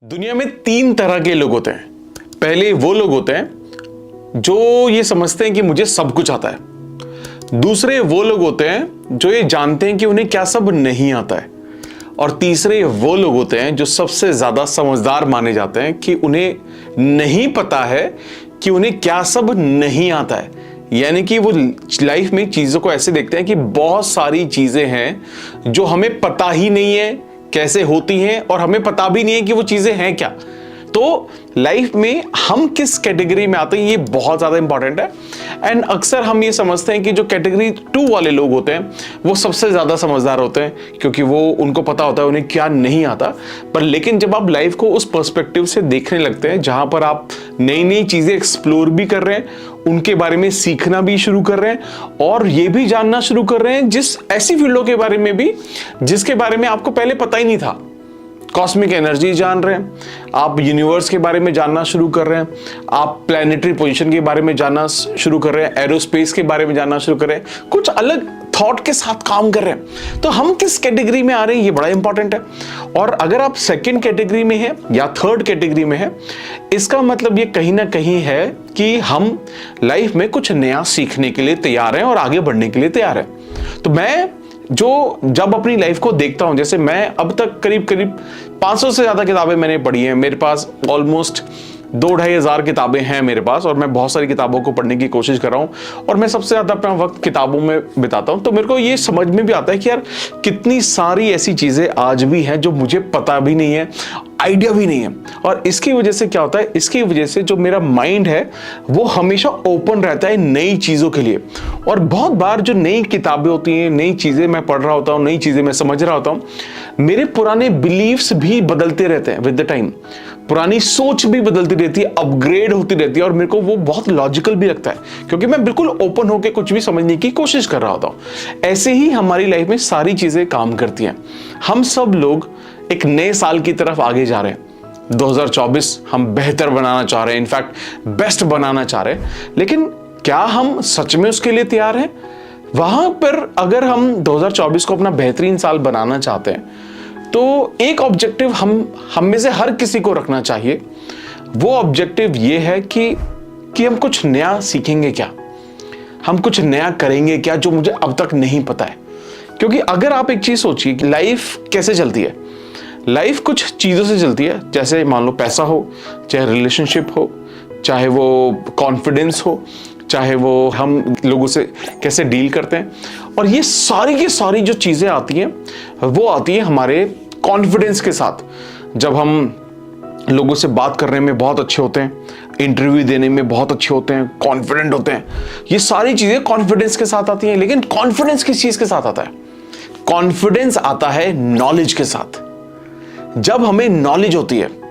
दुनिया में तीन तरह के लोग होते हैं। पहले वो लोग होते हैं जो ये समझते हैं कि मुझे सब कुछ आता है। दूसरे वो लोग होते हैं जो ये जानते हैं कि उन्हें क्या सब नहीं आता है। और तीसरे वो लोग होते हैं जो सबसे ज्यादा समझदार माने जाते हैं कि उन्हें नहीं पता है कि उन्हें क्या सब नहीं आता है। यानी कि वो लाइफ में चीजों को ऐसे देखते हैं कि बहुत सारी चीजें हैं जो हमें पता ही नहीं है कैसे होती हैं और हमें पता भी नहीं है कि वो चीजें हैं क्या। तो लाइफ में हम किस कैटेगरी में आते हैं ये बहुत ज्यादा इंपॉर्टेंट है। एंड अक्सर हम ये समझते हैं कि जो कैटेगरी 2 वाले लोग होते हैं वो सबसे ज्यादा समझदार होते हैं क्योंकि वो उनको पता होता है उन्हें क्या नहीं आता। पर लेकिन जब आप लाइफ को उस पर्सपेक्टिव से देखने लगते हैं जहां पर आप नई नई चीजें एक्सप्लोर भी कर रहे हैं, उनके बारे में सीखना भी शुरू कर रहे हैं और ये भी जानना शुरू कर रहे हैं जिस ऐसी फील्डों के बारे में भी जिसके बारे में आपको पहले पता ही नहीं था। कॉस्मिक एनर्जी जान रहे हैं, आप यूनिवर्स के बारे में जानना शुरू कर रहे हैं, आप प्लैनेटरी पोजीशन के बारे में जानना शुरू कर रहे हैं, एरोस्पेस के बारे में जानना शुरू कर रहे हैं, कुछ अलग थॉट के साथ काम कर रहे हैं। तो हम किस कैटेगरी में आ रहे हैं ये बड़ा इंपॉर्टेंट है। और अगर आप सेकंड कैटेगरी में हैं या थर्ड कैटेगरी में हैं, इसका मतलब ये कहीं ना कहीं है कि हम लाइफ में कुछ नया सीखने के लिए तैयार हैं और आगे बढ़ने के लिए तैयार हैं। तो मैं जब अपनी लाइफ को देखता हूं, जैसे मैं अब तक करीब 500 से ज्यादा किताबें मैंने पढ़ी हैं। मेरे पास ऑलमोस्ट 2-2.5 हज़ार किताबें हैं मेरे पास और मैं बहुत सारी किताबों को पढ़ने की कोशिश कर रहा हूं और मैं सबसे ज्यादा अपना वक्त किताबों में बिताता हूं। तो मेरे को ये समझ में भी आता है कि यार कितनी सारी ऐसी चीजें आज भी हैं जो मुझे पता भी नहीं है, आइडिया भी नहीं है। और इसकी वजह से क्या होता है, इसकी वजह से जो मेरा माइंड है वो हमेशा ओपन रहता है नई चीजों के लिए। और बहुत बार जो नई किताबें होती हैं, नई चीजें मैं पढ़ रहा होता हूं, नई चीजें मैं समझ रहा होता हूं, मेरे पुराने बिलीव्स भी बदलते रहते हैं विद द टाइम। पुरानी सोच भी बदलती रहती है, अपग्रेड होती रहती है और मेरे को वो बहुत लॉजिकल भी लगता है क्योंकि मैं बिल्कुल ओपन होकर कुछ भी समझने की कोशिश कर रहा होता हूं। ऐसे ही हमारी लाइफ में सारी चीजें काम करती हैं। हम सब लोग एक नए साल की तरफ आगे जा रहे हैं। 2024 हम बेहतर बनाना चाह रहे हैं, इनफैक्ट बेस्ट बनाना चाह रहे हैं। लेकिन क्या हम सच में उसके लिए तैयार हैं? वहां पर अगर हम 2024 को अपना बेहतरीन साल बनाना चाहते हैं तो एक ऑब्जेक्टिव हम में से हर किसी को रखना चाहिए। वो ऑब्जेक्टिव ये है कि हम कुछ नया सीखेंगे क्या, हम कुछ नया करेंगे क्या जो मुझे अब तक नहीं पता है। क्योंकि अगर आप एक चीज सोचिए कि लाइफ कैसे चलती है, लाइफ कुछ चीजों से चलती है। जैसे मान लो पैसा हो, चाहे रिलेशनशिप हो, चाहे वो कॉन्फिडेंस हो, चाहे वो हम लोगों से कैसे डील करते हैं। और ये सारी की सारी जो चीजें आती हैं वो आती है हमारे कॉन्फिडेंस के साथ। जब हम लोगों से बात करने में बहुत अच्छे होते हैं, इंटरव्यू देने में बहुत अच्छे होते हैं, कॉन्फिडेंट होते हैं, ये सारी चीजें कॉन्फिडेंस के साथ आती हैं। लेकिन कॉन्फिडेंस किस चीज के साथ आता है? कॉन्फिडेंस आता है नॉलेज के साथ। जब हमें नॉलेज होती है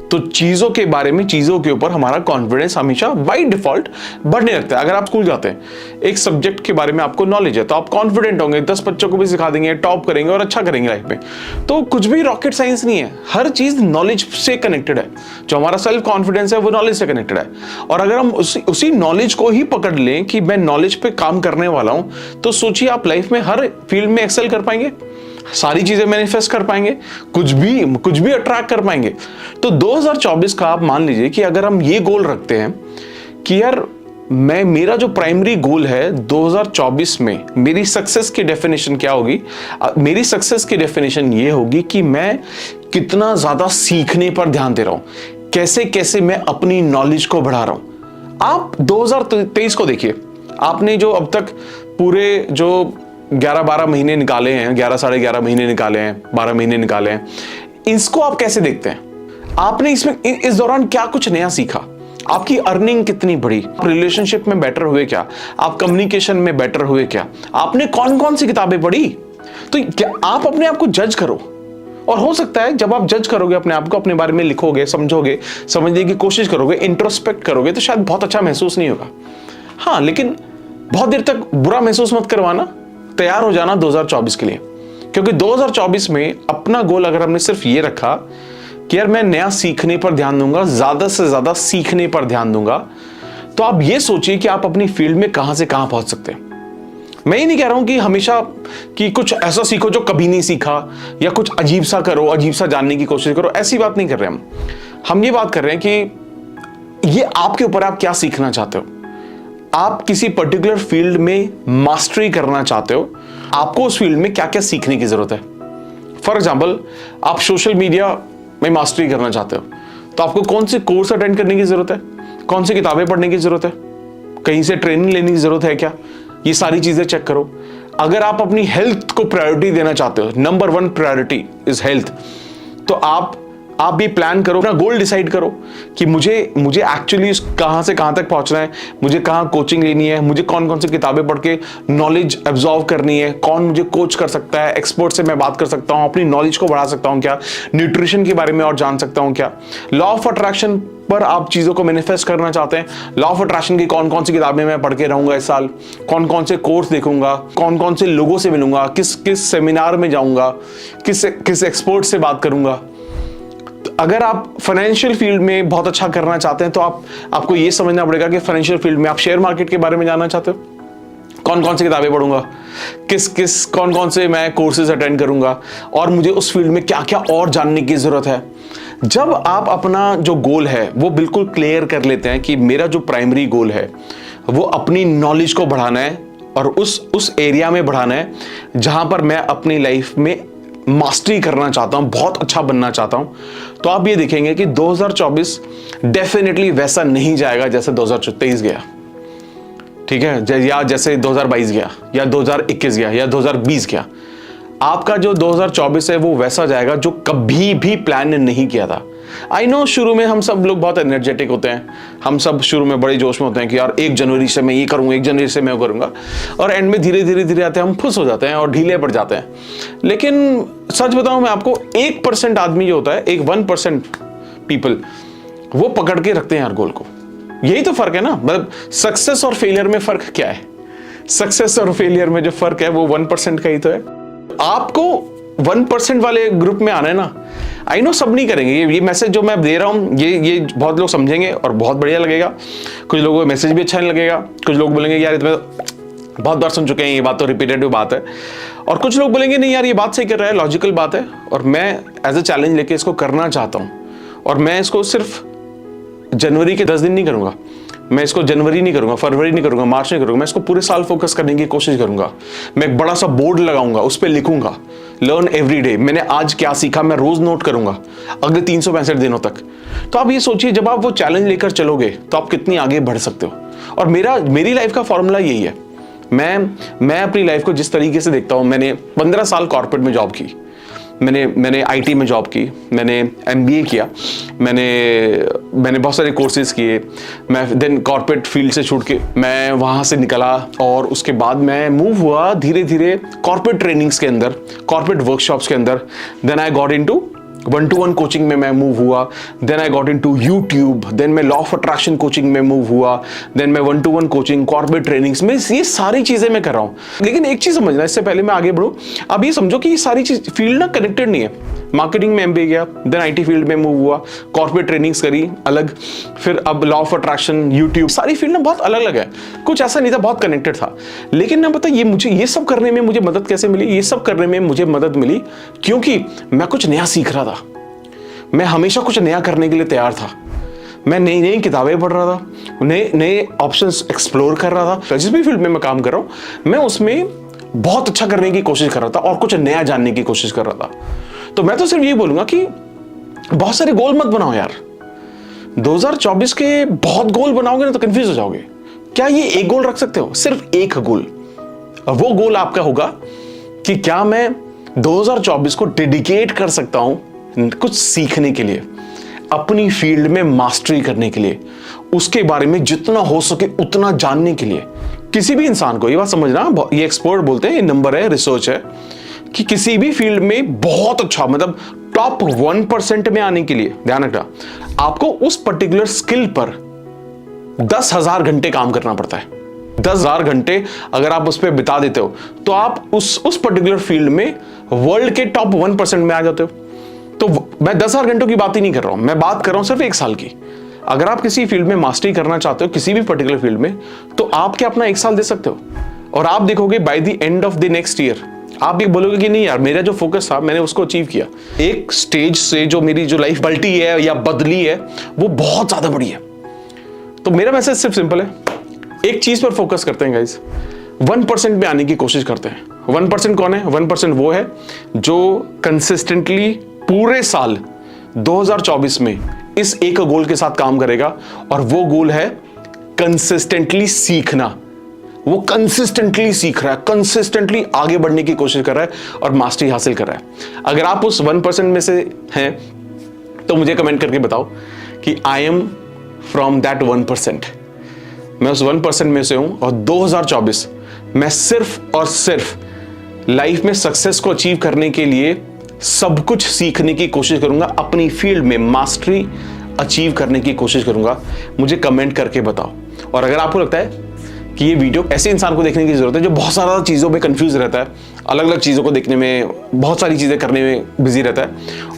तो चीजों के बारे में, चीजों के ऊपर हमारा कॉन्फिडेंस हमेशा बाय डिफॉल्ट बढ़ने लगता है। अगर आप स्कूल जाते हैं, एक सब्जेक्ट के बारे में आपको नॉलेज है तो आप कॉन्फिडेंट होंगे, 10 बच्चों को भी सिखा देंगे, टॉप करेंगे और अच्छा करेंगे लाइफ में। तो कुछ भी रॉकेट साइंस नहीं है, हर चीज नॉलेज से कनेक्टेड है। जो हमारा सेल्फ कॉन्फिडेंस है वो नॉलेज से कनेक्टेड है। और अगर हम उसी नॉलेज को ही पकड़ लें कि मैं नॉलेज पे काम करने वाला हूं, तो सोचिए आप लाइफ में हर फील्ड में एक्सेल कर पाएंगे, सारी चीजें मैनिफेस्ट कर पाएंगे, कुछ भी अट्रैक्ट कर पाएंगे। तो 2024 का आप मान लीजिए कि अगर हम ये गोल रखते हैं कि यार मेरा जो प्राइमरी गोल है 2024 में मेरी सक्सेस की डेफिनेशन क्या होगी? मेरी सक्सेस की डेफिनेशन ये होगी कि मैं कितना ज्यादा सीखने पर ध्यान दे रहा हूं, कैसे कैसे मैं अपनी नॉलेज को बढ़ा रहा हूं। आप 2023 को देखिए, आपने जो अब तक पूरे जो 11-12 महीने निकाले हैं, 11 साढ़े 11 महीने निकाले हैं, 12 महीने निकाले हैं, इसको आप कैसे देखते हैं? आपने इस दौरान क्या कुछ नया सीखा? आपकी अर्निंग कितनी बढ़ी? आप रिलेशनशिप में बेटर हुए क्या? आप कम्युनिकेशन में बेटर हुए क्या? आपने कौन कौन सी किताबें पढ़ी? तो क्या आप अपने आप को जज करो। और हो सकता है जब आप जज करोगे अपने आप को, अपने बारे में लिखोगे, समझोगे, समझने की कोशिश करोगे, इंट्रोस्पेक्ट करोगे, तो शायद बहुत अच्छा महसूस नहीं होगा। हाँ, लेकिन बहुत देर तक बुरा महसूस मत करवाना, तैयार हो जाना 2024 के लिए। क्योंकि 2024 में अपना गोल अगर हमने सिर्फ ये रखा कि यार मैं नया सीखने पर ध्यान दूंगा, ज्यादा से ज्यादा सीखने पर ध्यान दूंगा, तो आप ये सोचिए कि आप अपनी फील्ड में कहां से कहां पहुंच सकते हैं। मैं ये नहीं कह रहा हूं कि हमेशा कि कुछ ऐसा सीखो जो कभी नहीं सीखा, या कुछ अजीब सा करो, अजीब सा जानने की कोशिश करो, ऐसी बात नहीं कर रहे हम। हम ये बात कर रहे हैं कि ये आपके ऊपर, आप क्या सीखना चाहते हो। आप किसी पर्टिकुलर फील्ड में मास्टरी करना चाहते हो, आपको उस फील्ड में क्या क्या सीखने की जरूरत है। फॉर एग्जाम्पल, आप सोशल मीडिया में मास्टरी करना चाहते हो, तो आपको कौन से कोर्स अटेंड करने की जरूरत है, कौन सी किताबें पढ़ने की जरूरत है, कहीं से ट्रेनिंग लेने की जरूरत है क्या, ये सारी चीजें चेक करो। अगर आप अपनी हेल्थ को प्रायोरिटी देना चाहते हो, नंबर 1 प्रायोरिटी इज हेल्थ, तो आप भी प्लान करो, अपना गोल डिसाइड करो कि मुझे एक्चुअली कहां से कहां तक पहुंचना है, मुझे कहां कोचिंग लेनी है, मुझे कौन कौन सी किताबें पढ़ के नॉलेज एब्जॉर्व करनी है, कौन मुझे कोच कर सकता है, एक्सपर्ट से मैं बात कर सकता हूं, अपनी नॉलेज को बढ़ा सकता हूं क्या, न्यूट्रिशन के बारे में और जान सकता हूं क्या, लॉ ऑफ अट्रैक्शन पर आप चीजों को मैनिफेस्ट करना चाहते हैं, लॉ ऑफ अट्रैक्शन की कौन कौन सी किताबें मैं पढ़ के रहूंगा इस साल, कौन कौन से कोर्स देखूंगा, कौन कौन से लोगों से मिलूंगा, किस किस सेमिनार में जाऊंगा, किस एक्सपर्ट से बात करूंगा। अगर आप फाइनेंशियल फील्ड में बहुत अच्छा करना चाहते हैं, तो आपको ये समझना पड़ेगा कि फाइनेंशियल फील्ड में आप शेयर मार्केट के बारे में जानना चाहते हो, कौन कौन सी किताबें पढ़ूंगा, कौन कौन से मैं कोर्सेज अटेंड करूंगा, और मुझे उस फील्ड में क्या क्या और जानने की जरूरत है। जब आप अपना जो गोल है वो बिल्कुल क्लियर कर लेते हैं कि मेरा जो प्राइमरी गोल है वो अपनी नॉलेज को बढ़ाना है और उस एरिया में बढ़ाना है जहां पर मैं अपनी लाइफ में मास्टरी करना चाहता हूं, बहुत अच्छा बनना चाहता हूं, तो आप ये देखेंगे कि 2024 डेफिनेटली वैसा नहीं जाएगा जैसे 2023 गया, ठीक है, या जैसे 2022 गया, या 2021 गया, या 2020 गया। आपका जो 2024 है वो वैसा जाएगा जो कभी भी प्लान नहीं किया था। आई नो शुरू में हम सब लोग बहुत एनर्जेटिक होते हैं, हम सब शुरू में बड़े जोश में होते हैं कि यार 1 जनवरी से मैं ये करूंगा, 1 जनवरी से मैं वो करूंगा, और एंड में धीरे धीरे आते हैं हम फुस हो जाते हैं और ढीले पड़ जाते हैं। लेकिन सच बताऊं मैं आपको, 1% आदमी जो होता है, 1% पीपल, वो पकड़ के रखते हैं यार गोल को। यही तो फर्क है ना, मतलब सक्सेस और फेलियर में फर्क क्या है। सक्सेस और फेलियर में जो फर्क है वो 1% का ही तो है। आपको 1% वाले ग्रुप में आना है ना। आई नो सब नहीं करेंगे, ये मैसेज जो मैं दे रहा हूं ये बहुत लोग समझेंगे और बहुत बढ़िया लगेगा, कुछ लोगों को मैसेज भी अच्छा नहीं लगेगा, कुछ लोग बोलेंगे यार इसमें बहुत बार सुन चुके हैं, ये बात तो रिपीटेटिव बात है, और कुछ लोग बोलेंगे नहीं यार ये बात सही कर रहा है, लॉजिकल बात है, और मैं एज ए चैलेंज लेके इसको करना चाहता हूं। और मैं इसको सिर्फ जनवरी के 10 दिन नहीं करूंगा, मैं इसको जनवरी नहीं करूंगा, फरवरी नहीं करूंगा, मार्च नहीं करूंगा, मैं इसको पूरे साल फोकस करने की कोशिश करूंगा। मैं एक बड़ा सा बोर्ड लगाऊंगा, उस पर लिखूंगा लर्न एवरी डे, मैंने आज क्या सीखा, मैं रोज नोट करूंगा अगले 365 दिनों तक। तो आप ये सोचिए, जब आप वो चैलेंज लेकर चलोगे तो आप कितनी आगे बढ़ सकते हो। और मेरी लाइफ का फॉर्मूला यही है। मैं अपनी लाइफ को जिस तरीके से देखता हूं, मैंने 15 साल कॉर्पोरेट में जॉब की, मैंने आईटी में जॉब की, मैंने एमबीए किया, मैंने बहुत सारे कोर्सेज किए, मैं देन कॉर्पोरेट फील्ड से छूट के मैं वहाँ से निकला, और उसके बाद मैं मूव हुआ धीरे धीरे कॉर्पोरेट ट्रेनिंग्स के अंदर, कॉर्पोरेट वर्कशॉप्स के अंदर। Then I got into 1-to-1 coaching में मैं मूव हुआ, then I got into YouTube, then मैं लॉ ऑफ अट्रैक्शन कोचिंग में मूव हुआ, देन मैं 1-to-1 कोचिंग, कॉर्पोरेट ट्रेनिंग्स में, ये सारी चीजें मैं कर रहा हूं। लेकिन एक चीज समझना, इससे पहले मैं आगे बढ़ूं, अब ये समझो कि ये सारी चीज फील्ड ना कनेक्टेड नहीं है। मार्केटिंग में एमबीए गया, देन आईटी फील्ड में मूव हुआ, कॉर्पोरेट ट्रेनिंग्स करी अलग, फिर अब लॉ ऑफ अट्रैक्शन, यूट्यूब, सारी फील्ड ना बहुत अलग अलग है, कुछ ऐसा नहीं था, बहुत कनेक्टेड था। लेकिन ना पता ये सब करने में मुझे मदद कैसे मिली, ये सब करने में मुझे मदद मिली क्योंकि मैं कुछ नया सीख रहा था। मैं हमेशा कुछ नया करने के लिए तैयार था। मैं नई नई किताबें पढ़ रहा था, नए ऑप्शंस एक्सप्लोर कर रहा था। जिस भी फील्ड में मैं काम कर रहा हूं, मैं उसमें बहुत अच्छा करने की कोशिश कर रहा था और कुछ नया जानने की कोशिश कर रहा था। तो मैं तो सिर्फ ये बोलूंगा कि बहुत सारे गोल मत बनाओ यार। 2024 के बहुत गोल बनाओगे ना तो कंफ्यूज हो जाओगे। क्या ये एक गोल रख सकते हो? सिर्फ एक गोल। वो गोल आपका होगा कि क्या मैं 2024 को डेडिकेट कर सकता हूं कुछ सीखने के लिए, अपनी फील्ड में मास्टरी करने के लिए, उसके बारे में जितना हो सके उतना जानने के लिए। किसी भी इंसान को ये बात समझना, ये एक्सपर्ट बोलते हैं, ये नंबर है, रिसर्च है, कि किसी भी फील्ड में बहुत अच्छा, मतलब टॉप 1% में आने के लिए, ध्यान रखना, आपको उस पर्टिकुलर स्किल पर 10,000 घंटे काम करना पड़ता है। 10,000 घंटे अगर आप उस पर बिता देते हो तो आप उस पर्टिकुलर फील्ड में वर्ल्ड के टॉप 1% में आ जाते हो। तो मैं 10,000 घंटों की बात ही नहीं कर रहा हूं, मैं बात कर रहा हूं सिर्फ 1 साल की। अगर आप किसी फील्ड में मास्टरी करना चाहते हो, किसी भी पर्टिकुलर फील्ड में, तो आप क्या अपना 1 साल दे सकते हो, और आप देखोगे by the end of the next year आप भी बोलोगे कि नहीं यार, मेरा जो फोकस था मैंने उसको अचीव किया। एक स्टेज से जो मेरी जो लाइफ पलटी है या बदली है वो बहुत ज्यादा बड़ी है। तो मेरा मैसेज सिर्फ सिंपल है, एक चीज पर फोकस करते हैं गाइस, 1% पे आने की कोशिश करते हैं। 1% कौन है? 1% वो है जो कंसिस्टेंटली पूरे साल 2024 में इस एक गोल के साथ काम करेगा, और वो गोल है कंसिस्टेंटली सीखना। वो कंसिस्टेंटली सीख रहा है, कंसिस्टेंटली आगे बढ़ने की कोशिश कर रहा है और मास्टरी हासिल कर रहा है। अगर आप उस 1% में से हैं तो मुझे कमेंट करके बताओ कि आई एम फ्रॉम दैट 1%। मैं उस 1% में से हूं, और 2024 मैं सिर्फ और सिर्फ लाइफ में सक्सेस को अचीव करने के लिए सब कुछ सीखने की कोशिश करूंगा, अपनी फील्ड में मास्टरी अचीव करने की कोशिश करूंगा। मुझे कमेंट करके बताओ। और अगर आपको लगता है कि ये वीडियो ऐसे इंसान को देखने की जरूरत है जो बहुत सारा चीज़ों में कंफ्यूज रहता है, अलग अलग चीज़ों को देखने में, बहुत सारी चीज़ें करने में बिजी रहता है,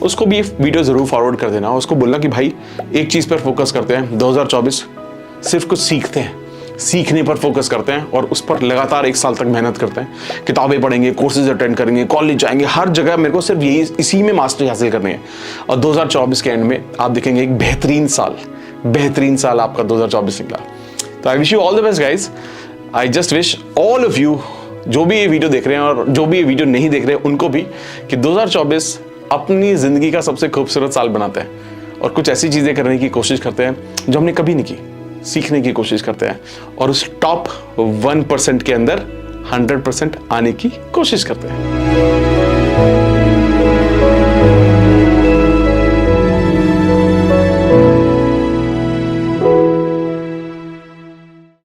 उसको भी ये वीडियो ज़रूर फॉरवर्ड कर देना। उसको बोलना कि भाई एक चीज़ पर फोकस करते हैं, 2024 सिर्फ कुछ सीखते हैं, सीखने पर फोकस करते हैं और उस पर लगातार 1 साल तक मेहनत करते हैं। किताबें पढ़ेंगे, कोर्सेज अटेंड करेंगे, कॉलेज जाएंगे, हर जगह मेरे को सिर्फ यही, इसी में मास्टरी हासिल करनी है। और 2024 के एंड में आप देखेंगे एक बेहतरीन साल आपका 2024 निकला। तो I wish you all the best guys. I just wish all of you, जो भी ये वीडियो देख रहे हैं और जो भी ये वीडियो नहीं देख रहे हैं उनको भी, कि 2024 अपनी जिंदगी का सबसे खूबसूरत साल बनाते हैं और कुछ ऐसी चीजें करने की कोशिश करते हैं जो हमने कभी नहीं की, सीखने की कोशिश करते हैं और उस टॉप 1% के अंदर 100% आने की कोशिश करते हैं।